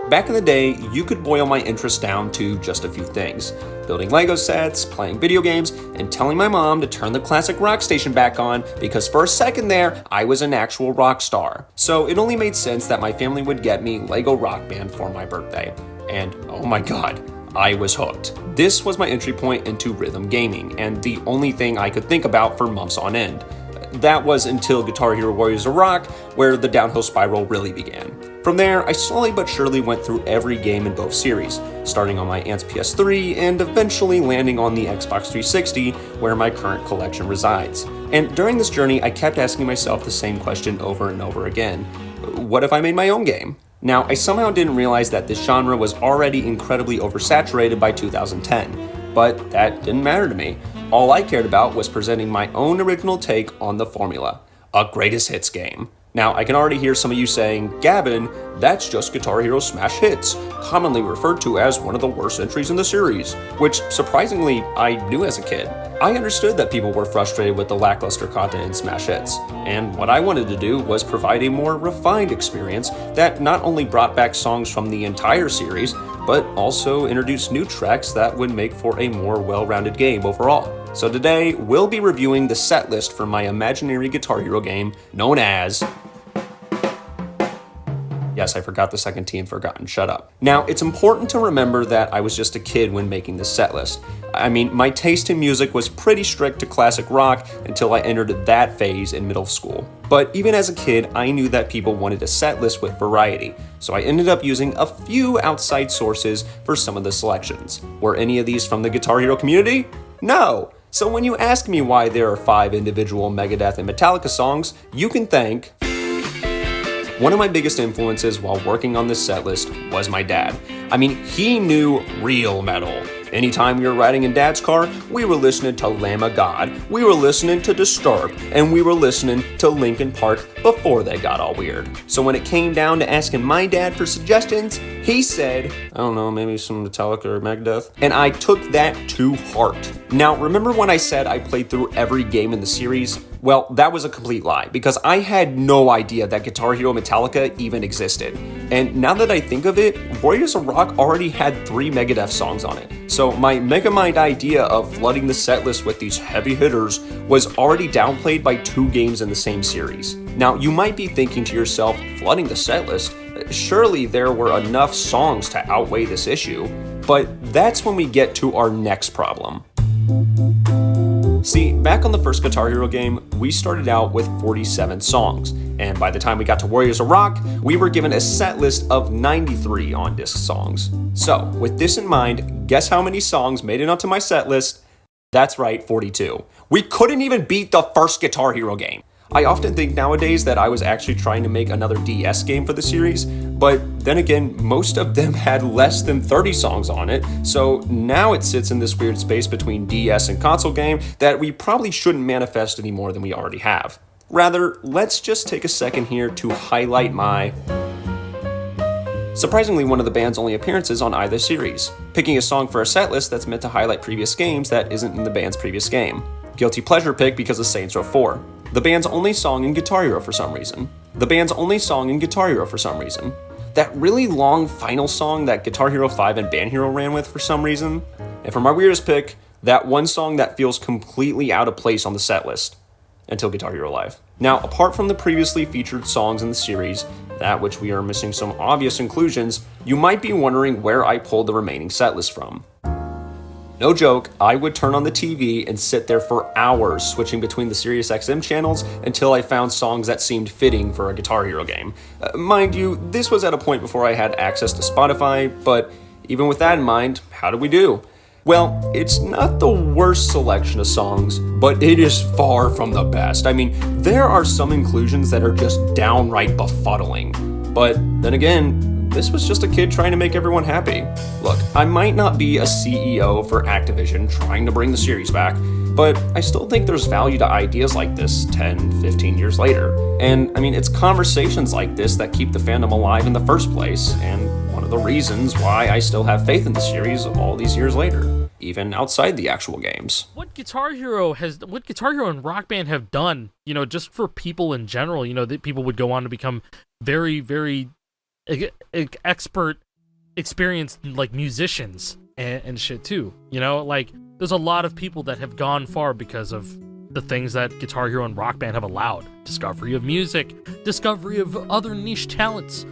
Back in the day, you could boil my interest down to just a few things: building Lego sets, playing video games, and telling my mom to turn the classic rock station back on because for a second there, I was an actual rock star. So it only made sense that my family would get me Lego Rock Band for my birthday. And oh my god, I was hooked. This was my entry point into rhythm gaming, and the only thing I could think about for months on end. That was until Guitar Hero Warriors of Rock, where the downhill spiral really began. From there, I slowly but surely went through every game in both series, starting on my aunt's PS3 and eventually landing on the Xbox 360, where my current collection resides. And during this journey, I kept asking myself the same question over and over again: what if I made my own game? Now, I somehow didn't realize that this genre was already incredibly oversaturated by 2010, but that didn't matter to me. All I cared about was presenting my own original take on the formula, a greatest hits game. Now, I can already hear some of you saying, Gavin, that's just Guitar Hero Smash Hits, commonly referred to as one of the worst entries in the series, which surprisingly I knew as a kid. I understood that people were frustrated with the lackluster content in Smash Hits, and what I wanted to do was provide a more refined experience that not only brought back songs from the entire series, but also introduced new tracks that would make for a more well-rounded game overall. So today, we'll be reviewing the set list for my imaginary Guitar Hero game known as... Yes, I forgot the second T in Forgotten, shut up. Now, it's important to remember that I was just a kid when making this set list. I mean, my taste in music was pretty strict to classic rock until I entered that phase in middle school. But even as a kid, I knew that people wanted a set list with variety, so I ended up using a few outside sources for some of the selections. Were any of these from the Guitar Hero community? No! So when you ask me why there are 5 individual Megadeth and Metallica songs, you can thank... One of my biggest influences while working on this set list was my dad. I mean, he knew real metal. Anytime we were riding in Dad's car, we were listening to Lamb of God, we were listening to Disturbed, and we were listening to Linkin Park before they got all weird. So when it came down to asking my dad for suggestions, he said, I don't know, maybe some Metallica or Megadeth, and I took that to heart. Now, remember when I said I played through every game in the series? Well, that was a complete lie, because I had no idea that Guitar Hero Metallica even existed. And now that I think of it, Warriors of Rock already had 3 Megadeth songs on it. So my Megamind idea of flooding the setlist with these heavy hitters was already downplayed by 2 games in the same series. Now, you might be thinking to yourself, flooding the setlist? Surely there were enough songs to outweigh this issue. But that's when we get to our next problem. See, back on the first Guitar Hero game, we started out with 47 songs, and by the time we got to Warriors of Rock, we were given a set list of 93 on-disc songs. So, with this in mind, guess how many songs made it onto my set list? That's right, 42. We couldn't even beat the first Guitar Hero game. I often think nowadays that I was actually trying to make another DS game for the series, but then again, most of them had less than 30 songs on it, so now it sits in this weird space between DS and console game that we probably shouldn't manifest any more than we already have. Rather, let's just take a second here to highlight my... surprisingly one of the band's only appearances on either series, picking a song for a setlist that's meant to highlight previous games that isn't in the band's previous game. Guilty pleasure pick because of Saints Row 4. The band's only song in Guitar Hero for some reason. The band's only song in Guitar Hero for some reason. That really long final song that Guitar Hero 5 and Band Hero ran with for some reason. And for my weirdest pick, that one song that feels completely out of place on the set list. Until Guitar Hero Live. Now, apart from the previously featured songs in the series, that which we are missing some obvious inclusions, you might be wondering where I pulled the remaining set list from. No joke, I would turn on the TV and sit there for hours switching between the SiriusXM channels until I found songs that seemed fitting for a Guitar Hero game. Mind you, this was at a point before I had access to Spotify, but even with that in mind, how did we do? Well, it's not the worst selection of songs, but it is far from the best. I mean, there are some inclusions that are just downright befuddling. But then again, this was just a kid trying to make everyone happy. Look, I might not be a CEO for Activision trying to bring the series back, but I still think there's value to ideas like this 10, 15 years later. And I mean, it's conversations like this that keep the fandom alive in the first place, and one of the reasons why I still have faith in the series all these years later, even outside the actual games. What Guitar Hero and Rock Band have done, just for people in general, that people would go on to become very, very expert experienced like musicians and shit too. You know, like there's a lot of people that have gone far because of the things that Guitar Hero and Rock Band have allowed. Discovery of music, discovery of other niche talents,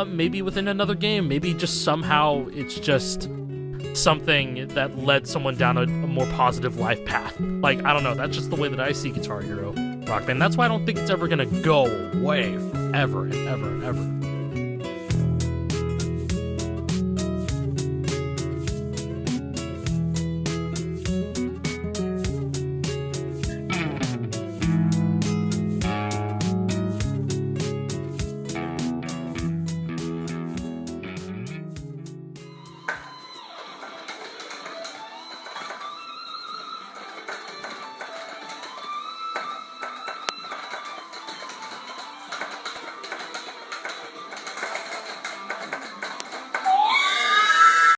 maybe within another game, maybe just somehow it's just something that led someone down a more positive life path. Like, I don't know, that's just the way that I see Guitar Hero, Rock Band. That's why I don't think it's ever gonna go away forever and ever and ever.